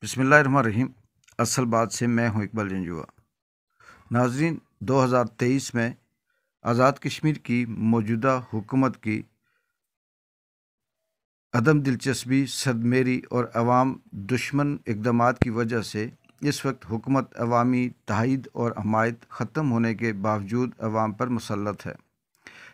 बिस्मिल्लाहिर्रहमानिर्रहीम। असल बात से मैं हूं इकबाल जंजुआ। नाजरीन, 2023 में आज़ाद कश्मीर की मौजूदा हुकूमत की अदम दिलचस्पी, सदमेरी और अवाम दुश्मन इक़दामात की वजह से इस वक्त हुकूमत अवामी तहईद और हमायत ख़त्म होने के बावजूद अवाम पर मुसल्लत है।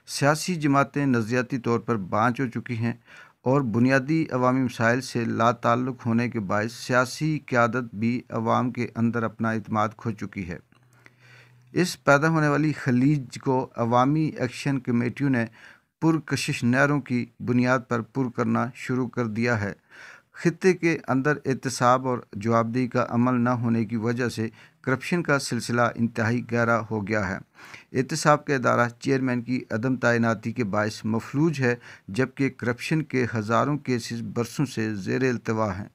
सियासी जमातें नज़रियाती तौर पर बाँझ हो चुकी हैं और बुनियादी अवामी मसाइल से लाताल्लुक़ होने के बायस सियासी क़यादत भी अवाम के अंदर अपना इत्मीनान खो चुकी है। इस पैदा होने वाली खलीज को अवामी एक्शन कमेटियों ने पुरकशिश नहरों की बुनियाद पर पुर करना शुरू कर दिया है। खित्ते के अंदर एहतसाब और जवाबदेही का अमल न होने की वजह से करप्शन का सिलसिला इंतहाई गहरा हो गया है। एहतसाब का इदारा चेयरमैन की अदम तैनाती के बायस मफलूज है, जबकि करप्शन के हज़ारों केसेस बरसों से ज़ेर इल्तवा हैं।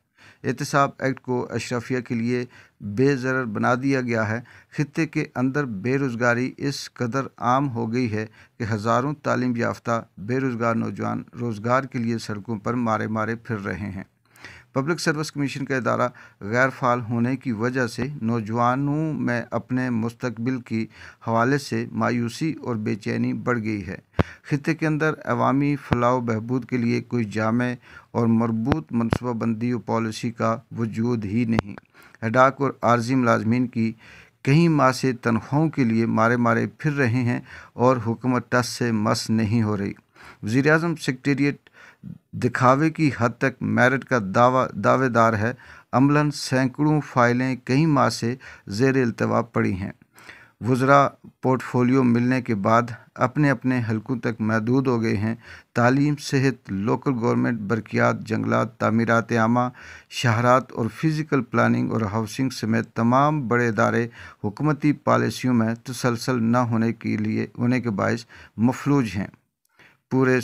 एहतसाब एक्ट को अशरफिया के लिए बेज़रर बना दिया गया है। खित्ते के अंदर बेरोज़गारी इस कदर आम हो गई है कि हज़ारों तालीम याफ्ता बेरोज़गार नौजवान रोज़गार के लिए सड़कों पर मारे मारे फिर रहे हैं। पब्लिक सर्विस कमीशन का इदारा गैर फ़ाल होने की वजह से नौजवानों में अपने मुस्तकबिल की हवाले से मायूसी और बेचैनी बढ़ गई है। खित्ते के अंदर अवामी फलाह बहबूद के लिए कोई जामे और मरबूत मनसूबाबंदी और पॉलिसी का वजूद ही नहीं। हडाक और आर्जी मुलाजमीन की कई माह से तनख्वाहों के लिए मारे मारे फिर रहे हैं और हुकूमत टस से मस नहीं हो रही। वज़ीर-ए-आज़म सेक्रेटेरिएट दिखावे की हद तक मेरिट का दावेदार है। अमलन सैकड़ों फाइलें कई माह से ज़ेर इल्तवा पड़ी हैं। वज़रा पोर्टफोलियो मिलने के बाद अपने अपने हलकों तक महदूद हो गए हैं। तालीम, सेहत, लोकल गवर्नमेंट, बरकियात, जंगलात, तामीरात आमा, शहरात और फ़िज़िकल प्लानिंग और हाउसिंग समेत तमाम बड़े इदारे हुकूमती पॉलिसियों में तसलसल न होने के बायस मफलूज हैं। पूरे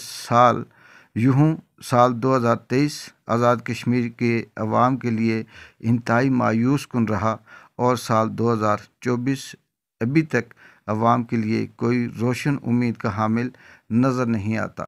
साल 2023 आज़ाद कश्मीर के अवाम के लिए इंतहाई मायूस कुन रहा और साल 2024 अभी तक अवाम के लिए कोई रोशन उम्मीद का हामिल नज़र नहीं आता।